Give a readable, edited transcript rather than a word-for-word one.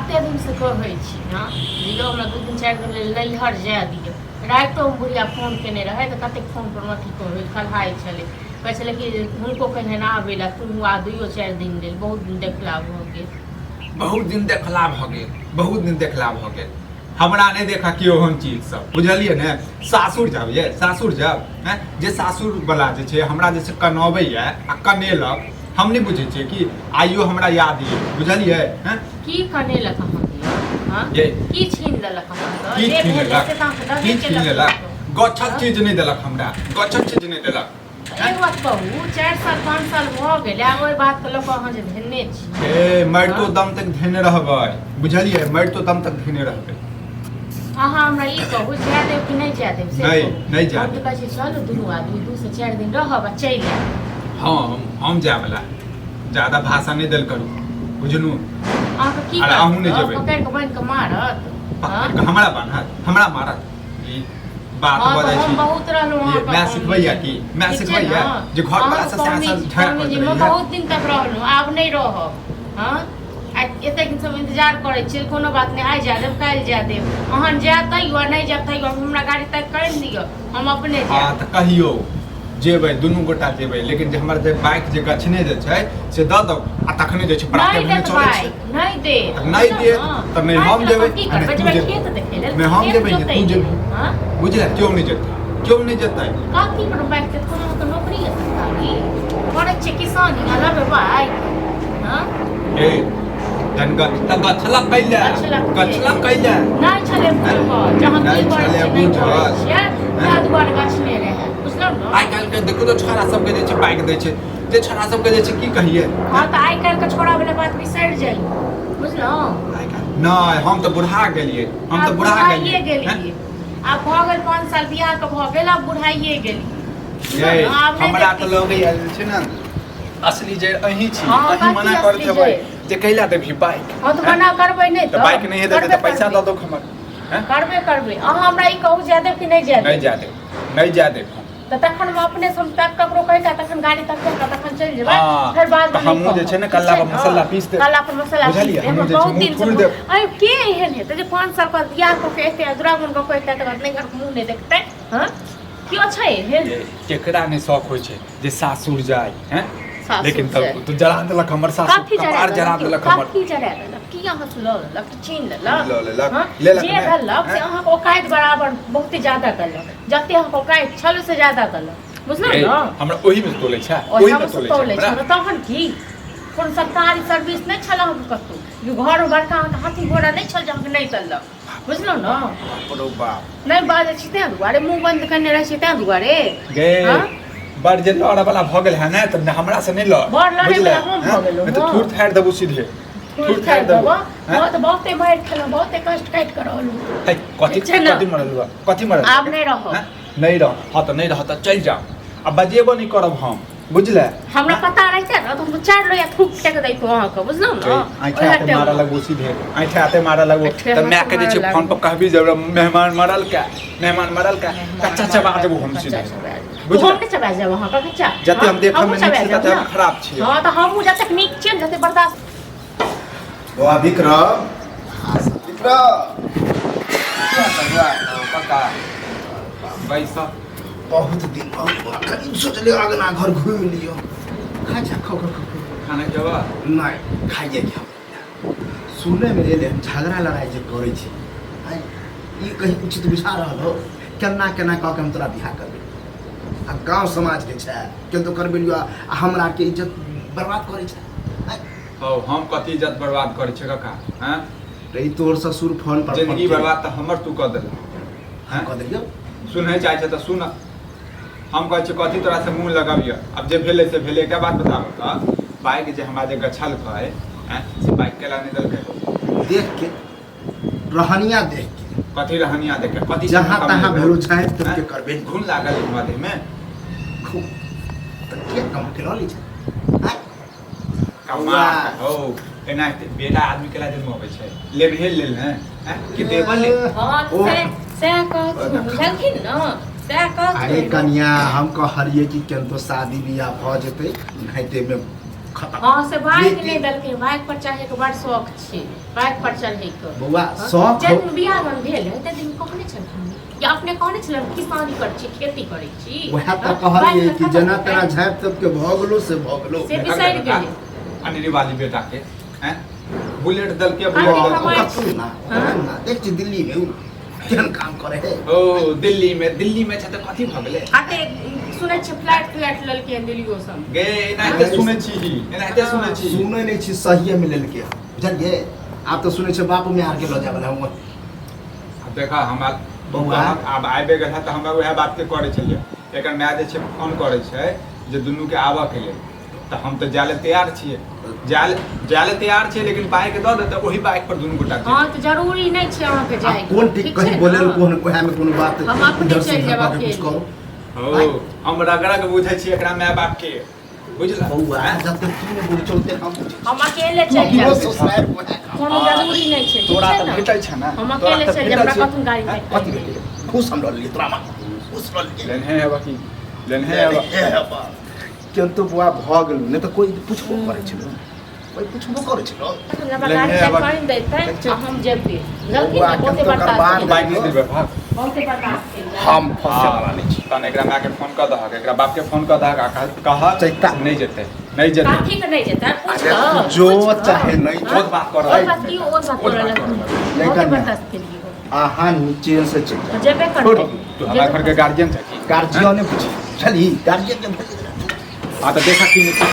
कते दिन से कहै छी हां दियौ हमरा 2 दिन 4 दिन नैहर जाय दियौ रातो में बुढ़िया फोन केने रहे तो कते फोन पर अथी कहै खलहाय छले कहै छले कि हुनको कहे ना आबेला तुम आ 2-4 दिन लेल बहुत दिन देखला भ गेल बहुत दिन देखला भ गेल बहुत दिन देखला भ गेल हमरा नहीं देखा कि ओहन चीज सब बुझलिए ने सासुर जाब ये सासुर जाब हैं जे सासुर वाला जे छे हमरा जे कनबै है आ कनेलक हम नहीं बुझे छे कि आइयो हमरा याद है बुझलिए हैं की कनेलक हम हां ये की छीन लेलक हमरा की छीन लेलक गछक चीज नहीं देलक हमरा गछक चीज नहीं देलक एक बात कहू 4 साल 5 साल भ गेल आ ओइ बात के लोक अहाँ जे धेने छी ए मर तो दम तक धेने रहबै बुझलिए मर तो दम तक धेने रहबै अहाँ हमरा ई कहू जाय देब कि नहीं जाय देब से नहीं जाय देब कहै छी चलू दुनू आदमी 2 से 4 दिन रहब आ चलि आयब हम जाय वाला ज्यादा भाषा नहीं देल करू बुझनु अहाँ की अरे अहूँ नहीं जेबै पकड़ के बांध के मारत हमरा बान्हत हमरा मारत ई बात बजै छी बहुत रहलौ अहाँ मैं सिखबैया कि मैं सिखबैया जे घर वाला से झगड़ा कर जी मैं बहुत दिन तक रहलौ अब नहीं रहब हां एते दिन सब इंतजार करे छी कोनो बात नहीं आइ जा देब काल जा देब अहाँ जात यो नहीं जात यो हमरा गाड़ी तक कर दियो हम अपने जाब हां त कहियो जेबै दुनू गोटा जेबै लेकिन जे हमर जे बाइक जे गछने जे छै से द दो आ तखने जे छै पराते में चलै छै नहीं दे त नहीं हम जेबै की करबै जेबै खेत देखे लेल नहीं हम जेबै तू जेबै हां बुझले क्यों नहीं जेतै काकी पर बाइक के कोनो तो नौकरी है सरकारी करे छै किसानी अलग बाइक हां ए गछला कैला नहीं छले जहां की छले बुझल याद बार गछने रहे बुझलौ न आइ काल के देखो तो छोरा सब के जे छै बाइक दै छै जे छोरा सब के जे छै की कहिए हां त आइ काल के छोरा वाला बात बिसर जाई बुझलौ नहीं हम तो बुढ़ा गेलिए अब भ गेल 5 साल बियाह के भ गेल अब बुढ़ाइए गेली हमरा त लगे आइल छै न असली जे अही छी अही मना करत हेबै जे कैला देबी बाइक हां त मना करबै नै त बाइक नहीं देबे त पैसा द दो हमर हैं करबे अहाँ हमरा ई कहू जा देब कि नहीं जा देब त तखन हम अपने सब तक ककरो कहता तखन गाड़ी तक तखन चल जेबै फिर बाद में हम जे छै न कल्ला पर मसाला पीस दे कल्ला पर मसाला बुझलिए हम जे बहुत छै दिन से अरे के एहन है त जे 5 साल पर बियाह क के एते दुरागन क के एते त नहीं घर मुंह नहीं देखतै हां क्यों छै एहन केकरा ने शौक होय छै जे सासुर जाय हैं लेकिन तब तू जरा देलक हमर सासुर कपार जरा देलक हमर की जरा देलक की अहाँ से ल लेलक छीन लेलक लेलक जे देलक से अहाँ को औकात बराबर बहुत ज्यादा देलक जते अहाँ को औकात छल से ज्यादा देलक बुझलौ न हमरा ओही में तोले छै तहन की कोन सरकारी सर्विस नहीं छल हम कतौ यो घर बड़का हाथी घोड़ा नहीं छल जहाँ नहीं देलक बुझलौ न बड़ो बाप नहीं बाजे छी ते दुआरे मुंह बंद करने रह छी ते दुआरे गे बड़ जे लड़ वाला भ गेल है ना त हमरा से नहीं लड़ बड़ लड़े वाला हम भ गेलो मैं तो थूर थाड़ देबो सीधे थूर थाड़ देबो बहुत बहुते मार खेलो बहुते कष्ट काट करलु कथि मरलुआ अब नहीं रहो नहीं रह हां त नहीं रह त चल जा अब बजेबो नहीं करब हम बुझले हमरा पता रहते न तो हम 4 लोया थूक टेक दै को अहाँ के बुझलौ न आइठा मारा लगबो सीधे आइठा मारा लगबो त मैं के जे छै फोन पर कहबी जब मेहमान मरल का कच्चा चबा देबो हम सीधे बुझल हम नहीं चबा जाब अहाँ का कच्चा जते हम देखम में नीक से तते खराब छी हां त हम जते नीक छी जते बर्दाश्त वाह विक्रम क्या पक्का पैसा बहुत दिन करीब सोचले अगना घर घूम लियो खा खो खाना जवा नहीं खाइए क्या सुने में ले झगड़ा लड़ाई जे करे छी ई कहीं उचित विचार रहल हो केना कह के हम तोरा बियाह करबे आ गांव समाज के छै के तो करबे लियो हमरा के इज्जत बर्बाद करे छै हो हम कथि इज्जत बर्बाद करे छै काका हैं रे तोर ससुर फोन पर जिंदगी बर्बाद त हमर तू कर देल हैं कह दियो सुनै चाहे छै त सुन हम कह छी कथि तोरा से मुंह लगाबिय अब जे भेले से भेले क्या बात बताब त बाइक जे हमरा जे गछल है हैं से बाइक केला नहीं देलकै देख के रहनिया देख के कथि रहनिया देख के कथि जहां तहां भेलो छै त के करबे घुन लागल हमरा देह में खूब त के कम के ली छै हैं कमा हो एनाते बेटा आदमी केला दिन में होवे छै ले भेल लेल ने हैं कि देबल ले हां से बुझलखिन न अरे कन्या हम कहलिए कि केन तो शादी बियाह भ जेते नहिते में खत्म हाँ से बाइक लेकिन- नहीं देलकै बाइक पर चढ़े के बड़ शौक छै बाइक पर चढ़े के बौआ शौक हो- जब बियाह में भेल है त दिन कहने छलखिन या अपने कहने छलन किसानी कर छी खेती करे छी वएह तऽ कहलिए कि जना तेना झाँप तब के भगलो से भगलो से बिसरि गेलै अनिरी वाली बेटा के हैं बुलेट दल के अरे बुलेट दल हमारे- के कतहु ना हाँ। ना देख छी दिल्ली में उ केहन काम करे है ओ दिल्ली में छै त कथी भ गेलै आते सुनै छी फ्लैट ललकै दिल्लियो सब गे एनाहिते सुनै छी एनाहिते सुनै छी सुनै नहीं छी सहिए में लेलके हँ बुझलिए आब तो सुनै छी बापू में आर के ल जावला हम अब देखा हमरा बौआ। आब आबे गेल है त हमरा वएह बात के करे छलिए एकर माय जे छै फोन करे छै जे दुनू के आबऽ के लेल त हम त जाले तैयार छियै जाले तैयार छियै लेकिन बाइक दऽ दे त ओही बाइक पर दुनू गोटा हाँ तो जरूरी नहीं छै अहाँ के आ जाए कोन ठीक कहीं बोले कोन वएह में कोनो बात हम अपने इधर से चलि उधर जायब बात कुछ अकेले। करो हो हम रगड़क बुझै छी एकरा माय बाप के बुझला बौआ जब तक तू ने बोल चलते हम हम अकेले चलि हमरो जाएब ससुराल को है कोनो जरूरी नहीं छै ठीक तोरा छै त ने? भेटै छै ना हम अकेले चलि जाएब हमरा कथु गाड़ी हैं? में कथी भेटै खुश हम रहलिए तोरा में खुश रहलिए लेनहे है बाकी लेनहे है केन तो बुआ भ गेल नहीं तो कोई पूछबो करे छलो कोई पूछबो करे छलो हमरा गाड़ी से फाइन देतै आ हम जेबै जल्दी बौआ, ना बहुते केम तो बर्दाश्त करबार केलियै। बाइक नहीं देबे भाग बहुते बर्दाश्त केलियै। हम फंसे वाला नहीं छी तहन एकरा माय के फोन क दहक एकरा बाप के फोन क दहक आ कह चैता। नहीं जेते नहीं जेते काठी के नहीं जेतै पूछ अरे लो, जो पूछ लो। चाहे नहीं हाँ? बहुत बात कर और रहा बात की और बात और कर बात रहा कर है नहीं बहुते करना। बर्दाश्त केलियै आहा नीचे से चल जा जेबे छोड़ करबै तू हमारे घर के गार्जियन छ की गार्जियन ने पूछी चली गार्जियन के बोल आ त देखा कि